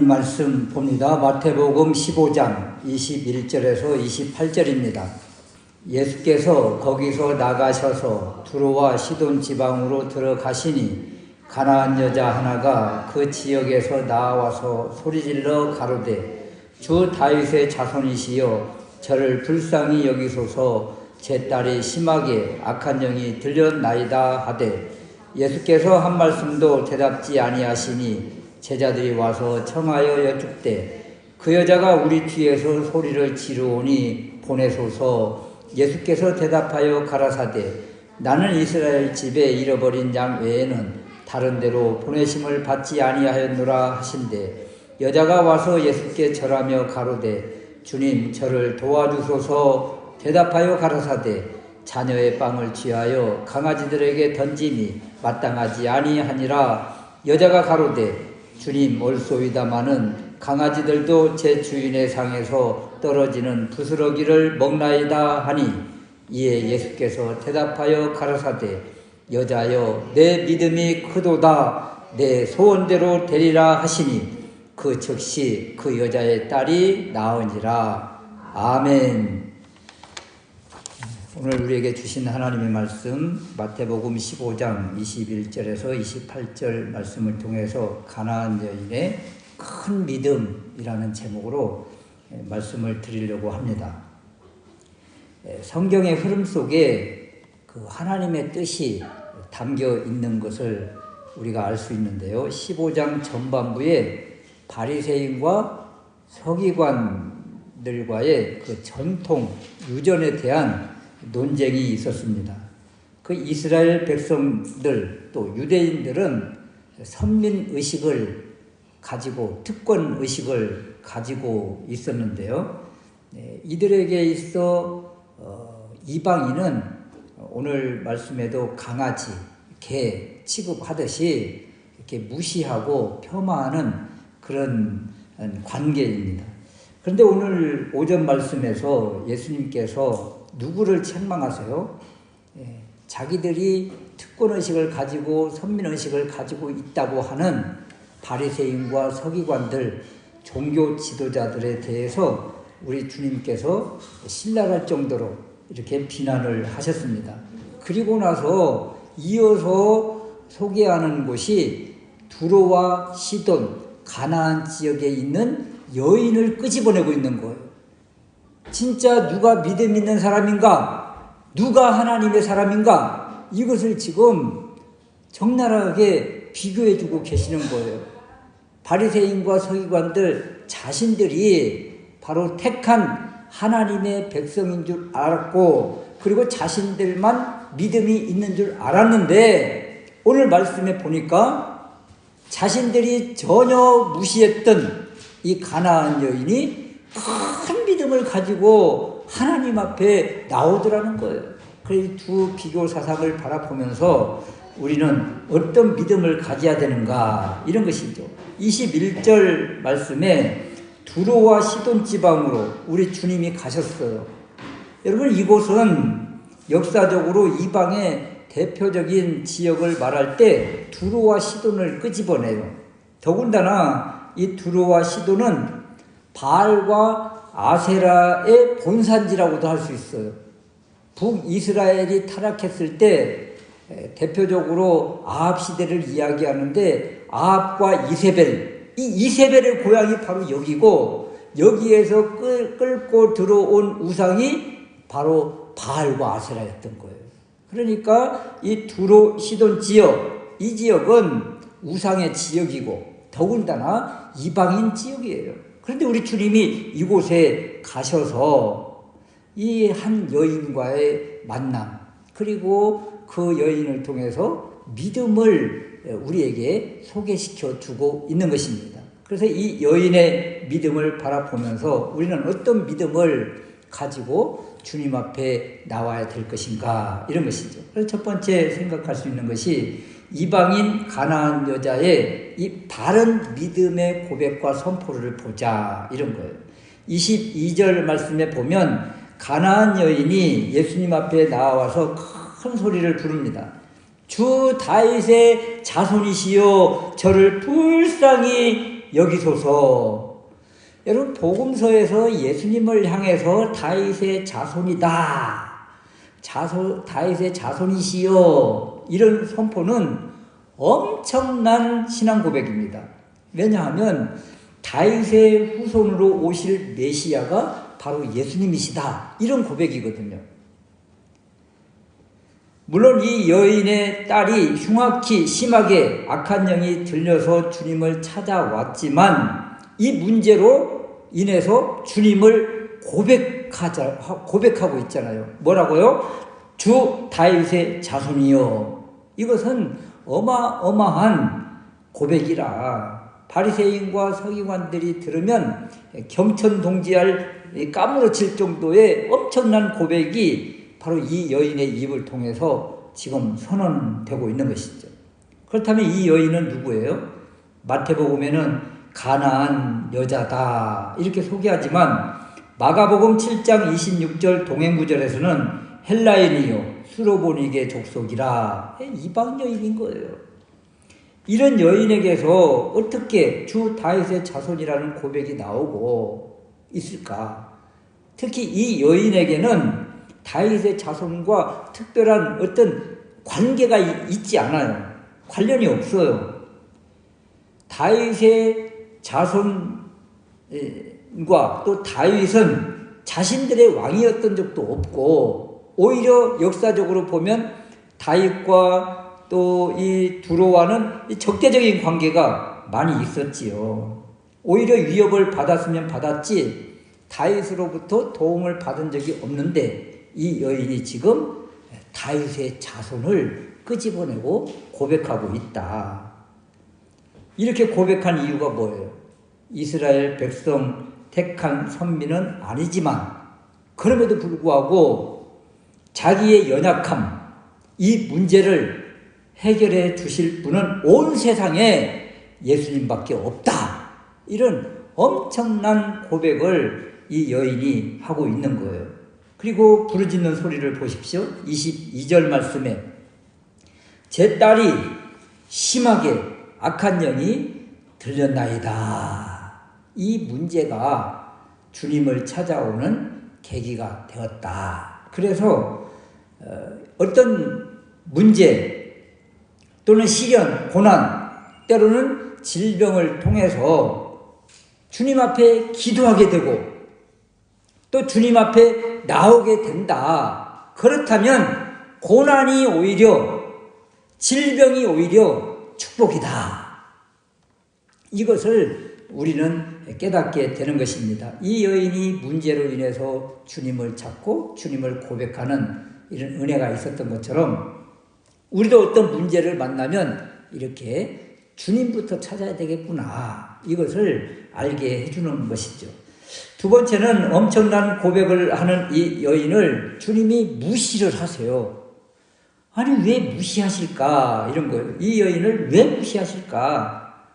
말씀 봅니다. 마태복음 15장 21절에서 28절입니다. 예수께서 거기서 나가셔서 두로와 시돈 지방으로 들어가시니 가나안 여자 하나가 그 지역에서 나와서 소리질러 가로되 주 다윗의 자손이시여 저를 불쌍히 여기소서 제 딸이 심하게 악한 영이 들렸나이다 하되 예수께서 한 말씀도 대답지 아니하시니 제자들이 와서 청하여 여쭙되 그 여자가 우리 뒤에서 소리를 지르오니 보내소서. 예수께서 대답하여 가라사대 나는 이스라엘 집에 잃어버린 양 외에는 다른 데로 보내심을 받지 아니하였노라 하신대 여자가 와서 예수께 절하며 가로되 주님 저를 도와주소서. 대답하여 가라사대 자녀의 빵을 취하여 강아지들에게 던짐이 마땅하지 아니하니라. 여자가 가로되 주님 옳소이다마는 강아지들도 제 주인의 상에서 떨어지는 부스러기를 먹나이다 하니 이에 예수께서 대답하여 가라사대 여자여 내 믿음이 크도다 내 소원대로 되리라 하시니 그 즉시 그 여자의 딸이 나으니라. 아멘. 오늘 우리에게 주신 하나님의 말씀 마태복음 15장 21절에서 28절 말씀을 통해서 가나안 여인의 큰 믿음이라는 제목으로 말씀을 드리려고 합니다. 성경의 흐름 속에 그 하나님의 뜻이 담겨 있는 것을 우리가 알 수 있는데요. 15장 전반부에 바리새인과 서기관들과의 그 전통 유전에 대한 논쟁이 있었습니다. 그 이스라엘 백성들 또 유대인들은 선민의식을 가지고 특권의식을 가지고 있었는데요. 이들에게 있어 이방인은 오늘 말씀에도 강아지, 개 취급하듯이 이렇게 무시하고 폄하하는 그런 관계입니다. 그런데 오늘 오전 말씀에서 예수님께서 누구를 책망하세요? 자기들이 특권의식을 가지고 선민의식을 가지고 있다고 하는 바리새인과 서기관들, 종교 지도자들에 대해서 우리 주님께서 신랄할 정도로 이렇게 비난을 하셨습니다. 그리고 나서 이어서 소개하는 곳이 두로와 시돈, 가나안 지역에 있는 여인을 끄집어내고 있는 거예요. 진짜 누가 믿음 있는 사람인가? 누가 하나님의 사람인가? 이것을 지금 적나라하게 비교해주고 계시는 거예요. 바리새인과 서기관들 자신들이 바로 택한 하나님의 백성인 줄 알았고 그리고 자신들만 믿음이 있는 줄 알았는데 오늘 말씀에 보니까 자신들이 전혀 무시했던 이 가나안 여인이 큰 믿음을 가지고 하나님 앞에 나오더라는 거예요. 그래서 두 비교 사상을 바라보면서 우리는 어떤 믿음을 가져야 되는가 이런 것이죠. 21절 말씀에 두로와 시돈 지방으로 우리 주님이 가셨어요. 여러분 이곳은 역사적으로 이방의 대표적인 지역을 말할 때 두로와 시돈을 끄집어내요. 더군다나 이 두로와 시돈은 바알과 아세라의 본산지라고도 할 수 있어요. 북이스라엘이 타락했을 때 대표적으로 아합 시대를 이야기하는데 아합과 이세벨, 이 이세벨의 고향이 바로 여기고 여기에서 끌고 들어온 우상이 바로 바알과 아세라였던 거예요. 그러니까 이 두로 시돈 지역, 이 지역은 우상의 지역이고 더군다나 이방인 지역이에요. 그런데 우리 주님이 이곳에 가셔서 이 한 여인과의 만남 그리고 그 여인을 통해서 믿음을 우리에게 소개시켜 주고 있는 것입니다. 그래서 이 여인의 믿음을 바라보면서 우리는 어떤 믿음을 가지고 주님 앞에 나와야 될 것인가 이런 것이죠. 그래서 첫 번째 생각할 수 있는 것이 이방인 가나안 여자의 이 다른 믿음의 고백과 선포를 보자 이런 거예요. 22절 말씀에 보면 가나안 여인이 예수님 앞에 나와서 큰 소리를 부릅니다. 주 다윗의 자손이시여 저를 불쌍히 여기소서. 여러분, 복음서에서 예수님을 향해서 다윗의 자손이다, 다윗의 자손이시여, 이런 선포는 엄청난 신앙 고백입니다. 왜냐하면 다윗의 후손으로 오실 메시아가 바로 예수님이시다, 이런 고백이거든요. 물론 이 여인의 딸이 흉악히 심하게 악한 영이 들려서 주님을 찾아왔지만 이 문제로 인해서 주님을 고백하고 있잖아요. 뭐라고요? 주 다윗의 자손이요. 이것은 어마어마한 고백이라 바리새인과 서기관들이 들으면 경천동지할 까무러칠 정도의 엄청난 고백이 바로 이 여인의 입을 통해서 지금 선언되고 있는 것이죠. 그렇다면 이 여인은 누구예요? 마태복음에는 가나안 여자다 이렇게 소개하지만 마가복음 7장 26절 동행구절에서는 헬라인이요 수로보니게 족속이라, 이방 여인인 거예요. 이런 여인에게서 어떻게 주 다윗의 자손이라는 고백이 나오고 있을까? 특히 이 여인에게는 다윗의 자손과 특별한 어떤 관계가 있지 않아요. 관련이 없어요. 다윗의 자손과 또 다윗은 자신들의 왕이었던 적도 없고, 오히려 역사적으로 보면 다윗과 또 이 두로와는 적대적인 관계가 많이 있었지요. 오히려 위협을 받았으면 받았지 다윗으로부터 도움을 받은 적이 없는데 이 여인이 지금 다윗의 자손을 끄집어내고 고백하고 있다. 이렇게 고백한 이유가 뭐예요? 이스라엘 백성 택한 선민은 아니지만 그럼에도 불구하고 자기의 연약함, 이 문제를 해결해 주실 분은 온 세상에 예수님밖에 없다. 이런 엄청난 고백을 이 여인이 하고 있는 거예요. 그리고 부르짖는 소리를 보십시오. 22절 말씀에 제 딸이 심하게 악한 영이 들렸나이다. 이 문제가 주님을 찾아오는 계기가 되었다. 그래서 어떤 문제 또는 시련, 고난, 때로는 질병을 통해서 주님 앞에 기도하게 되고 또 주님 앞에 나오게 된다. 그렇다면 고난이 오히려, 질병이 오히려 축복이다. 이것을 우리는 깨닫게 되는 것입니다. 이 여인이 문제로 인해서 주님을 찾고 주님을 고백하는 이런 은혜가 있었던 것처럼 우리도 어떤 문제를 만나면 이렇게 주님부터 찾아야 되겠구나, 이것을 알게 해주는 것이죠. 두 번째는 엄청난 고백을 하는 이 여인을 주님이 무시를 하세요. 아니 왜 무시하실까, 이런 거예요. 이 여인을 왜 무시하실까?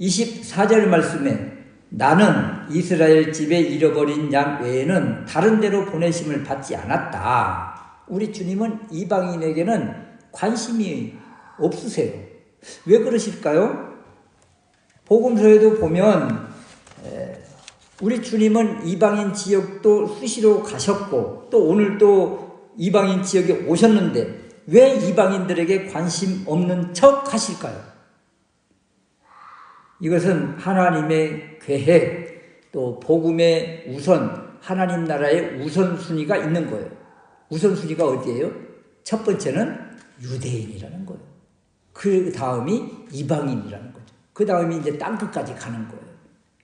24절 말씀에 나는 이스라엘 집에 잃어버린 양 외에는 다른 데로 보내심을 받지 않았다. 우리 주님은 이방인에게는 관심이 없으세요. 왜 그러실까요? 복음서에도 보면 우리 주님은 이방인 지역도 수시로 가셨고 또 오늘도 이방인 지역에 오셨는데 왜 이방인들에게 관심 없는 척 하실까요? 이것은 하나님의 계획, 또 복음의 우선, 하나님 나라의 우선순위가 있는 거예요. 우선순위가 어디예요? 첫 번째는 유대인이라는 거예요. 그 다음이 이방인이라는 거죠. 그 다음이 이제 땅끝까지 가는 거예요.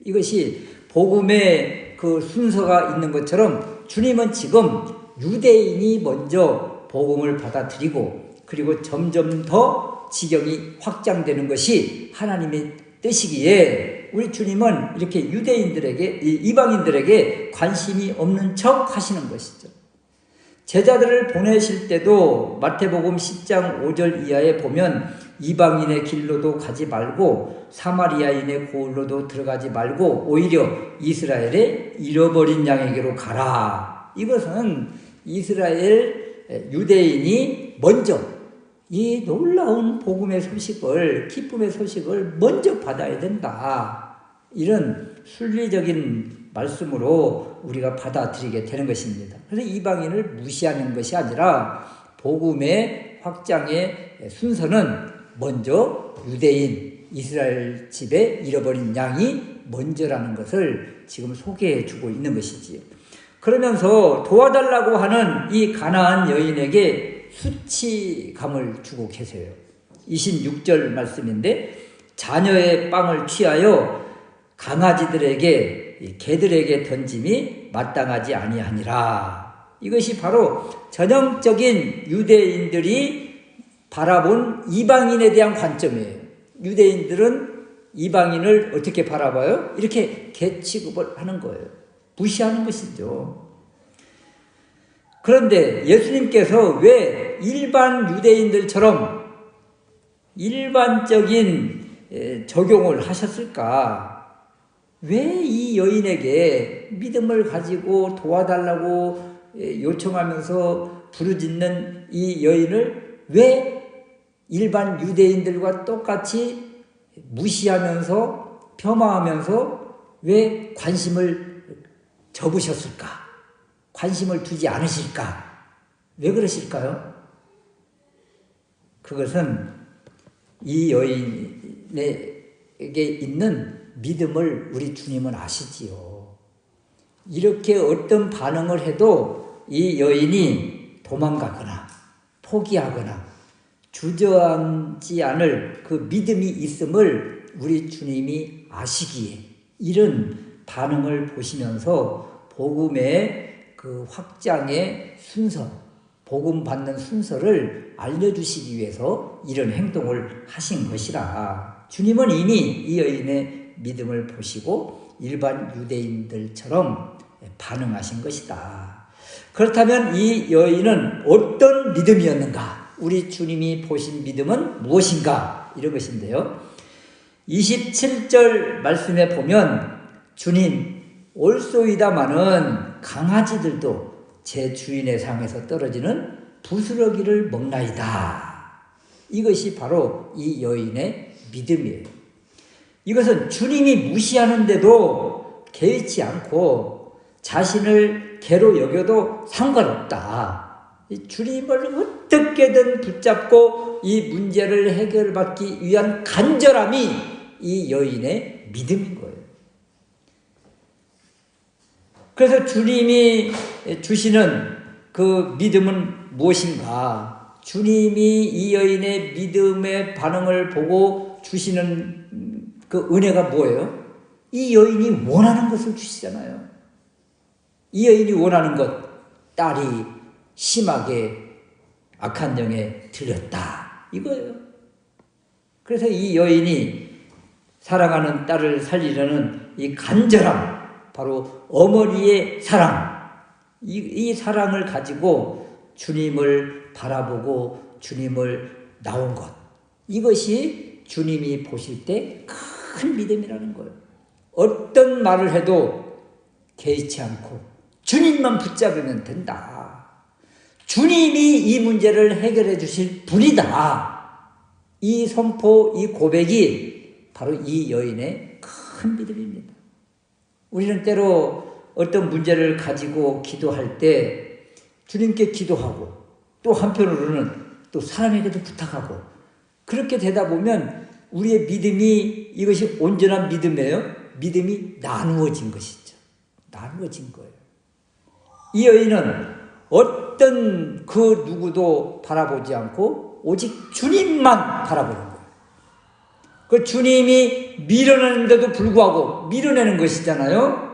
이것이 복음의 그 순서가 있는 것처럼 주님은 지금 유대인이 먼저 복음을 받아들이고 그리고 점점 더 지경이 확장되는 것이 하나님의 뜻이기에 우리 주님은 이렇게 유대인들에게, 이방인들에게 관심이 없는 척 하시는 것이죠. 제자들을 보내실 때도 마태복음 10장 5절 이하에 보면 이방인의 길로도 가지 말고 사마리아인의 고을로도 들어가지 말고 오히려 이스라엘의 잃어버린 양에게로 가라. 이것은 이스라엘 유대인이 먼저 이 놀라운 복음의 소식을, 기쁨의 소식을 먼저 받아야 된다. 이런 순리적인 말씀으로 우리가 받아들이게 되는 것입니다. 그래서 이방인을 무시하는 것이 아니라 복음의 확장의 순서는 먼저 유대인, 이스라엘 집에 잃어버린 양이 먼저라는 것을 지금 소개해 주고 있는 것이지요. 그러면서 도와달라고 하는 이 가나안 여인에게 수치감을 주고 계세요. 26절 말씀인데, 자녀의 빵을 취하여 강아지들에게, 개들에게 던짐이 마땅하지 아니하니라. 이것이 바로 전형적인 유대인들이 바라본 이방인에 대한 관점이에요. 유대인들은 이방인을 어떻게 바라봐요? 이렇게 개 취급을 하는 거예요. 무시하는 것이죠. 그런데 예수님께서 왜 일반 유대인들처럼 일반적인 적용을 하셨을까? 왜 이 여인에게 믿음을 가지고 도와달라고 요청하면서 부르짖는 이 여인을 왜 일반 유대인들과 똑같이 무시하면서 폄하하면서 왜 관심을 접으셨을까? 관심을 두지 않으실까? 왜 그러실까요? 그것은 이 여인에게 있는 믿음을 우리 주님은 아시지요. 이렇게 어떤 반응을 해도 이 여인이 도망가거나 포기하거나 주저앉지 않을 그 믿음이 있음을 우리 주님이 아시기에 이런 반응을 보시면서 복음의 그 확장의 순서, 복음 받는 순서를 알려주시기 위해서 이런 행동을 하신 것이라. 주님은 이미 이 여인의 믿음을 보시고 일반 유대인들처럼 반응하신 것이다. 그렇다면 이 여인은 어떤 믿음이었는가? 우리 주님이 보신 믿음은 무엇인가? 이런 것인데요. 27절 말씀에 보면 주님, 올소이다마는 강아지들도 제 주인의 상에서 떨어지는 부스러기를 먹나이다. 이것이 바로 이 여인의 믿음이에요. 이것은 주님이 무시하는데도 개의치 않고 자신을 개로 여겨도 상관없다. 주님을 어떻게든 붙잡고 이 문제를 해결받기 위한 간절함이 이 여인의 믿음인 거예요. 그래서 주님이 주시는 그 믿음은 무엇인가? 주님이 이 여인의 믿음의 반응을 보고 주시는 그 은혜가 뭐예요? 이 여인이 원하는 것을 주시잖아요. 이 여인이 원하는 것, 딸이 심하게 악한 영에 들렸다. 이거예요. 그래서 이 여인이 사랑하는 딸을 살리려는 이 간절함, 바로 어머니의 사랑, 이 사랑을 가지고 주님을 바라보고 주님을 나온 것, 이것이 주님이 보실 때 큰 믿음이라는 거예요. 어떤 말을 해도 개의치 않고 주님만 붙잡으면 된다. 주님이 이 문제를 해결해 주실 분이다. 이 선포, 이 고백이 바로 이 여인의 큰 믿음입니다. 우리는 때로 어떤 문제를 가지고 기도할 때 주님께 기도하고 또 한편으로는 또 사람에게도 부탁하고 그렇게 되다 보면 우리의 믿음이 이것이 온전한 믿음이에요. 믿음이 나누어진 것이죠. 나누어진 거예요. 이 여인은 어떤 그 누구도 바라보지 않고 오직 주님만 바라보는 거예요. 그 주님이 밀어내는데도 불구하고 밀어내는 것이잖아요.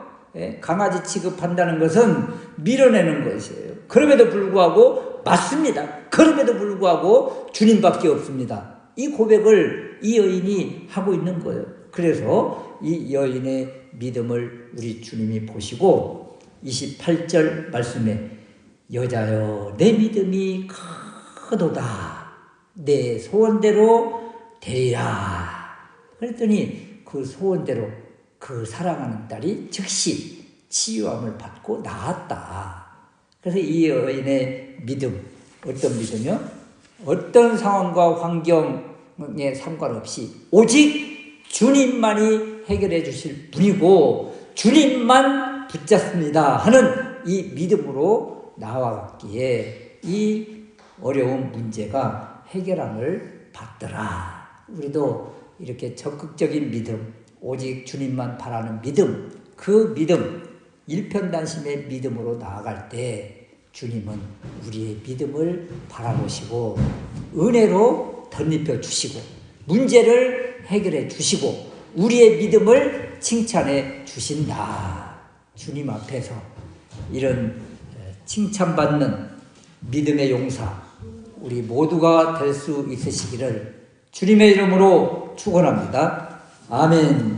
강아지 취급한다는 것은 밀어내는 것이에요. 그럼에도 불구하고 맞습니다. 그럼에도 불구하고 주님밖에 없습니다. 이 고백을 이 여인이 하고 있는 거예요. 그래서 이 여인의 믿음을 우리 주님이 보시고 28절 말씀에 여자여 내 믿음이 크도다 내 소원대로 되리라. 그랬더니 그 소원대로 그 사랑하는 딸이 즉시 치유함을 받고 나았다. 그래서 이 여인의 믿음, 어떤 믿음이요? 어떤 상황과 환경에 상관없이 오직 주님만이 해결해 주실 분이고 주님만 붙잡습니다 하는 이 믿음으로 나아갔기에 이 어려운 문제가 해결함을 받더라. 우리도 이렇게 적극적인 믿음, 오직 주님만 바라는 믿음, 그 믿음, 일편단심의 믿음으로 나아갈 때 주님은 우리의 믿음을 바라보시고 은혜로 덧입혀 주시고 문제를 해결해 주시고 우리의 믿음을 칭찬해 주신다. 주님 앞에서 이런 칭찬받는 믿음의 용사 우리 모두가 될 수 있으시기를 주님의 이름으로 축원합니다. 아멘.